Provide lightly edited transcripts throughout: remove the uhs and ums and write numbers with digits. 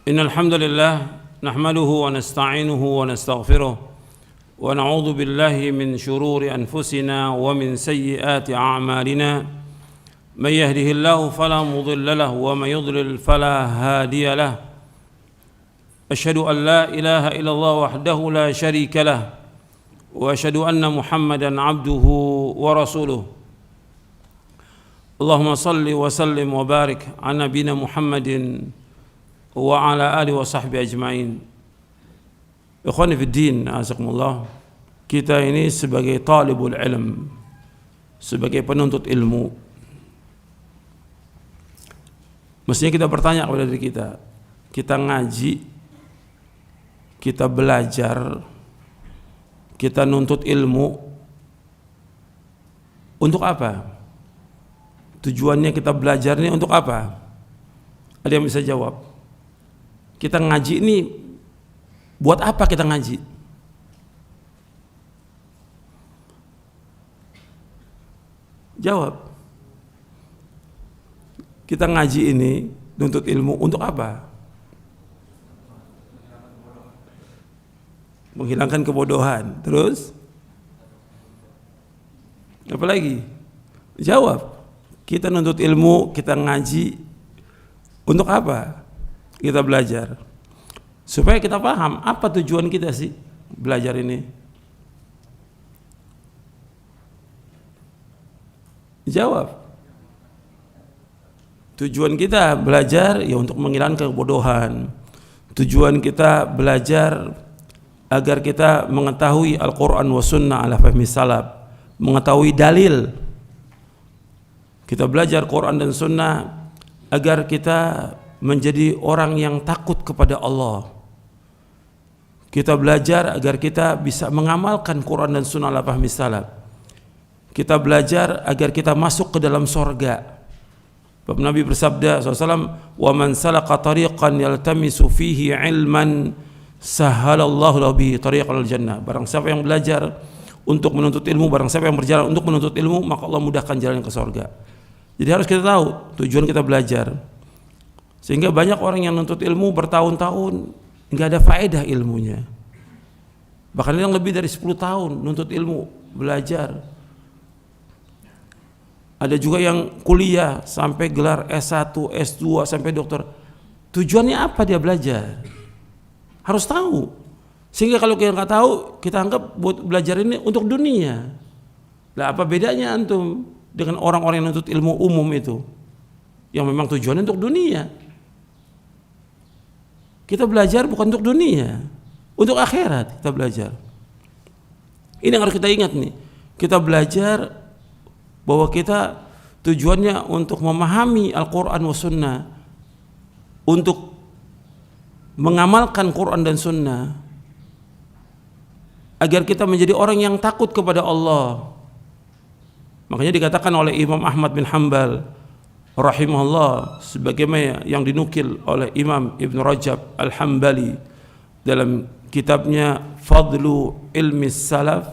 إن الحمد لله نحمده ونستعينه ونستغفره ونعوذ بالله من شرور أنفسنا ومن سيئات أعمالنا من يهده الله فلا مضل له ومن يضلل فلا هادي له أشهد أن لا إله إلا الله وحده لا شريك له وأشهد أن محمدا عبده ورسوله اللهم صل وسلم وبارك على نبينا محمد وعلى آله وصحبه أجمعين. Ikhwani fiddin, azakumullah. Kita ini sebagai talibul ilm, sebagai penuntut ilmu, mestinya kita bertanya kepada diri kita. Kita ngaji, kita belajar, kita nuntut ilmu untuk apa? Tujuannya kita belajar ini untuk apa? Ada yang bisa jawab? Kita ngaji ini buat apa kita ngaji? Jawab. Kita ngaji ini nuntut ilmu untuk apa? Menghilangkan kebodohan. Terus? Apa lagi? Jawab. Kita nuntut ilmu, kita ngaji untuk apa? Kita belajar supaya kita paham apa tujuan kita sih belajar ini. Jawab. Tujuan kita belajar ya untuk menghilangkan kebodohan. Tujuan kita belajar agar kita mengetahui Al-Quran wa Sunnah ala fahmi salaf, mengetahui dalil. Kita belajar Quran dan Sunnah agar kita menjadi orang yang takut kepada Allah. Kita belajar agar kita bisa mengamalkan Quran dan Sunnah ala fahmi salaf. Kita belajar agar kita masuk ke dalam sorga. Nabi bersabda SAW, "Wa man salaka tariqan yaltamisu fihi ilman, sahhalallahu lahu bihi tariqal jannah." Barang siapa yang belajar untuk menuntut ilmu, barang siapa yang berjalan untuk menuntut ilmu, maka Allah mudahkan jalan ke sorga. Jadi harus kita tahu tujuan kita belajar. Sehingga banyak orang yang nuntut ilmu bertahun-tahun nggak ada faedah ilmunya. Bahkan yang lebih dari 10 tahun nuntut ilmu, belajar. Ada juga yang kuliah sampai gelar S1, S2 sampai dokter. Tujuannya apa dia belajar? Harus tahu. Sehingga kalau kita nggak tahu, kita anggap buat belajar ini untuk dunia. Lah apa bedanya antum dengan orang-orang yang nuntut ilmu umum itu? Yang memang tujuannya untuk dunia. Kita belajar bukan untuk dunia, untuk akhirat kita belajar. Ini yang harus kita ingat nih. Kita belajar bahwa kita tujuannya untuk memahami Al-Quran wa Sunnah, untuk mengamalkan Quran dan Sunnah, agar kita menjadi orang yang takut kepada Allah. Makanya dikatakan oleh Imam Ahmad bin Hanbal rahimahullah, sebagaimana yang dinukil oleh Imam Ibn Rajab Al-Hambali dalam kitabnya Fadlu Ilmi Salaf,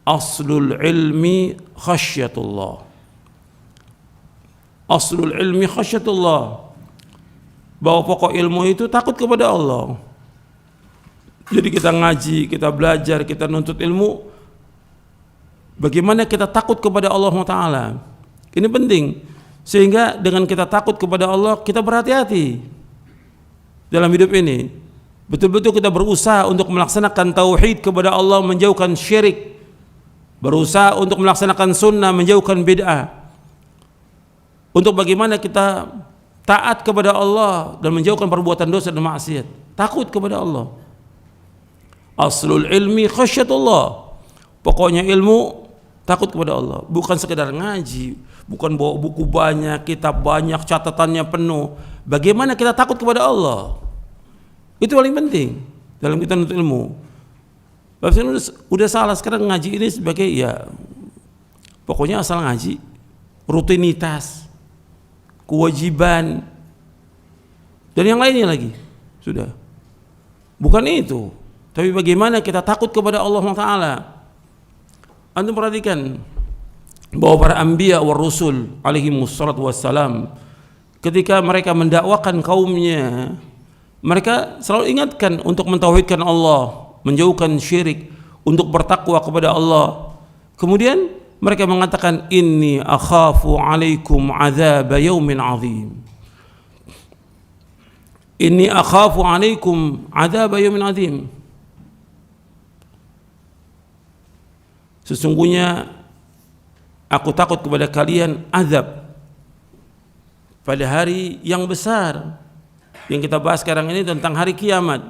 Aslul Ilmi Khasyatullah. Aslul Ilmi Khasyatullah, bahwa pokok ilmu itu takut kepada Allah. Jadi kita ngaji, kita belajar, kita nuntut ilmu, bagaimana kita takut kepada Allah Ta'ala. Ini penting. Sehingga dengan kita takut kepada Allah, kita berhati-hati dalam hidup ini. Betul-betul kita berusaha untuk melaksanakan tauhid kepada Allah, menjauhkan syirik. Berusaha untuk melaksanakan sunnah, menjauhkan bid'ah. Untuk bagaimana kita taat kepada Allah dan menjauhkan perbuatan dosa dan maksiat. Takut kepada Allah. Aslul ilmi khasyatullah. Pokoknya ilmu takut kepada Allah, bukan sekedar ngaji, bukan bawa buku banyak, kitab banyak, catatannya penuh. Bagaimana kita takut kepada Allah? Itu paling penting dalam kita menuntut ilmu. Udah salah sekarang ngaji ini sebagai ya pokoknya asal ngaji, rutinitas, kewajiban, dan yang lainnya lagi. Sudah. Bukan itu. Tapi bagaimana kita takut kepada Allah Ta'ala. Antum perhatikan bahwa para anbiya wa rusul alaihi wassalatu wassalam, ketika mereka mendakwakan kaumnya, Mereka selalu ingatkan untuk mentauhidkan Allah, menjauhkan syirik, untuk bertakwa kepada Allah. Kemudian mereka mengatakan, inni akhafu alaikum azab yaumin azim. Inni akhafu alaikum azab yaumin azim. Sesungguhnya aku takut kepada kalian azab pada hari yang besar. Yang kita bahas sekarang ini tentang hari kiamat.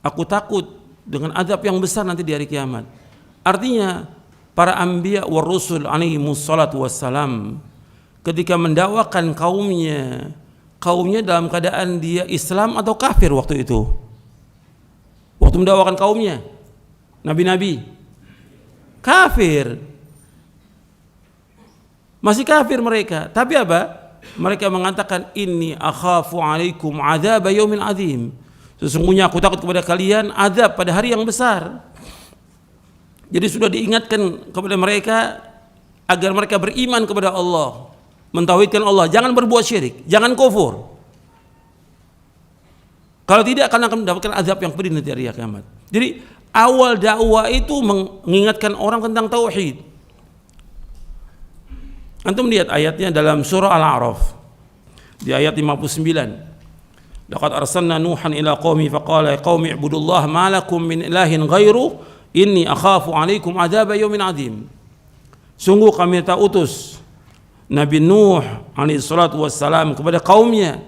Aku takut dengan azab yang besar nanti di hari kiamat. Artinya para anbiya war rusul alaihimus salatu wassalam ketika mendakwakan kaumnya dalam keadaan dia Islam atau kafir waktu itu. Waktu mendakwakan kaumnya, nabi-nabi kafir. Masih kafir mereka. Tapi apa? Mereka mengatakan, inni akhafu alaikum azab yaumin azim. Sesungguhnya aku takut kepada kalian azab pada hari yang besar. Jadi sudah diingatkan kepada mereka agar mereka beriman kepada Allah, mentauhidkan Allah, jangan berbuat syirik, jangan kufur. Kalau tidak akan mendapatkan azab yang pedih nanti hari kiamat. Jadi awal dakwah itu mengingatkan orang tentang tauhid. Antum lihat ayatnya dalam surah Al-A'raf di ayat 59. Laqad arsalna Nuhan ila qaumi faqala ya qaumi ibudullaha ma lakum min ilahin ghairu inni akhafu alaikum adzab yaumin azim. Sungguh kami telah utus Nabi Nuh alaihi salatu wassalam kepada kaumnya.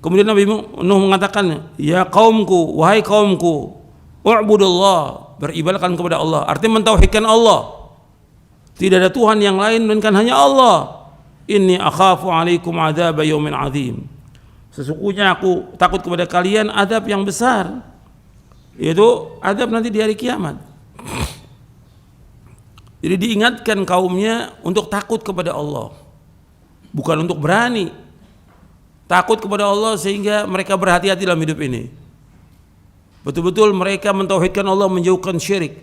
Kemudian Nabi Nuh mengatakan, ya kaumku, wahai kaumku, u'budullah, beribadahkan kepada Allah. Artinya mentauhidkan Allah. Tidak ada Tuhan yang lain melainkan hanya Allah. Inni akhafu alaikum adzab yaumin azim. Sesungguhnya aku takut kepada kalian azab yang besar, yaitu azab nanti di hari kiamat. Jadi diingatkan kaumnya untuk takut kepada Allah, bukan untuk berani. Takut kepada Allah sehingga mereka berhati-hati dalam hidup ini. Betul-betul mereka mentauhidkan Allah, menjauhkan syirik,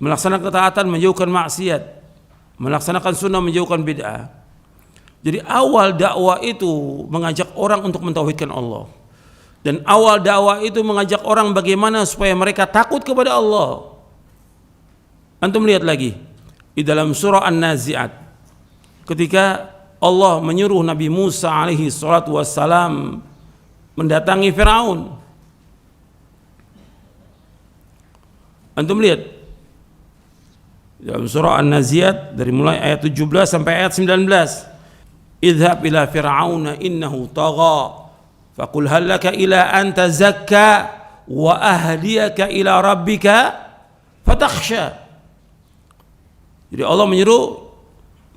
melaksanakan ketaatan, menjauhkan maksiat, melaksanakan sunnah, menjauhkan bid'ah. Jadi awal dakwah itu mengajak orang untuk mentauhidkan Allah. Dan awal dakwah itu mengajak orang bagaimana supaya mereka takut kepada Allah. Antum lihat lagi di dalam surah An-Nazi'at ketika Allah menyuruh Nabi Musa alaihi salatu wassalam mendatangi Firaun. Antum lihat dalam surah An-Nazi'at dari mulai ayat 17 sampai ayat 19. Idhab ila fir'auna innahu tagha faqul hal laka ila an tazakka wa ahdiyaka ila rabbika fatakhsha. Jadi Allah menyuruh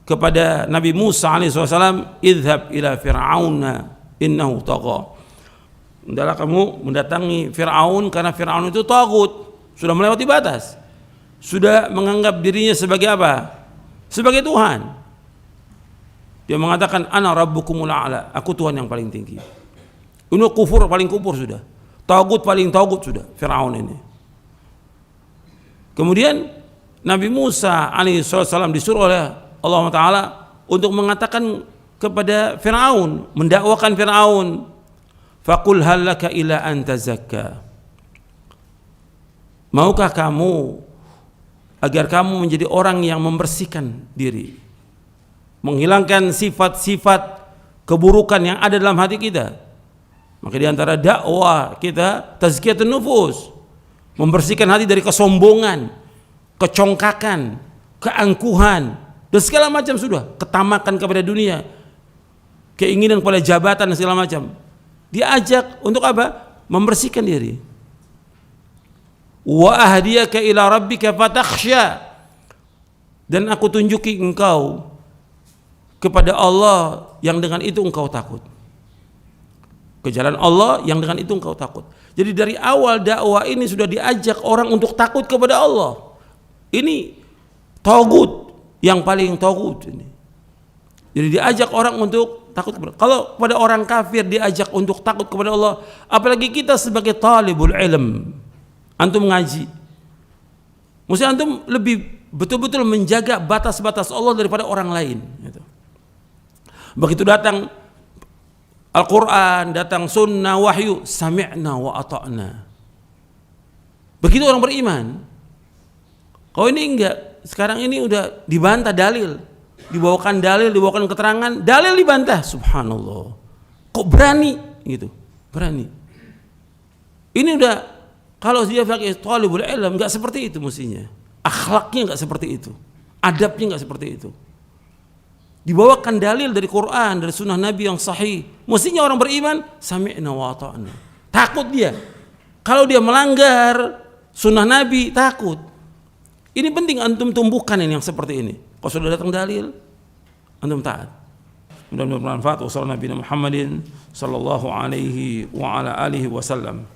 kepada Nabi Musa alaihi wasallam, idhab ila fir'auna innahu tagha. Hendaklah kamu mendatangi Firaun karena Firaun itu tagut, sudah melewati batas. Sudah menganggap dirinya sebagai apa? Sebagai Tuhan. Dia mengatakan ana rabbukumul a'la, aku Tuhan yang paling tinggi. Ini kufur paling kufur sudah. Tagut paling tagut sudah Firaun ini. Kemudian Nabi Musa alaihi salam disuruh oleh Allah Ta'ala untuk mengatakan kepada Firaun, mendakwakan Firaun, faqul hal laka ila an tazakka. Maukah kamu agar kamu menjadi orang yang membersihkan diri, menghilangkan sifat-sifat keburukan yang ada dalam hati kita. Maka di antara dakwah kita tazkiyatun nufus, membersihkan hati dari kesombongan, kecongkakan, keangkuhan, dan segala macam sudah, ketamakan kepada dunia, keinginan kepada jabatan dan segala macam. Diajak untuk apa? Membersihkan diri. Wa ahdiyaka ila rabbika fatakhsha, dan aku tunjuki engkau kepada Allah yang dengan itu engkau takut. Ke jalan Allah yang dengan itu engkau takut. Jadi dari awal dakwah ini sudah diajak orang untuk takut kepada Allah. Ini tagut yang paling tagut ini. Jadi diajak orang untuk takut kepada Allah. Kalau pada orang kafir diajak untuk takut kepada Allah, apalagi kita sebagai talibul ilm, antum ngaji, mesti antum lebih betul-betul menjaga batas-batas Allah daripada orang lain. Begitu datang Al-Quran, datang sunnah, wahyu, sami'na wa ata'na. Begitu orang beriman. Kalau ini enggak, sekarang ini udah dibantah dalil, dibawakan dalil, dibawakan keterangan, dalil dibantah. Subhanallah, kok berani gitu, berani. Ini udah, kalau dia pakai thalibul ilm, enggak seperti itu mestinya. Akhlaknya enggak seperti itu, adabnya enggak seperti itu. Dibawakan dalil dari Quran, dari sunnah Nabi yang sahih. Mestinya orang beriman sami'na wa ata'na. Takut dia. Kalau dia melanggar sunnah Nabi, takut. Ini penting antum tumbuhkan ini yang seperti ini. Kalau sudah datang dalil, antum taat. Mudah-mudahan bermanfaat. Wassalamualaikum warahmatullahi wabarakatuh. Sallallahu alaihi wa ala alihi wasallam.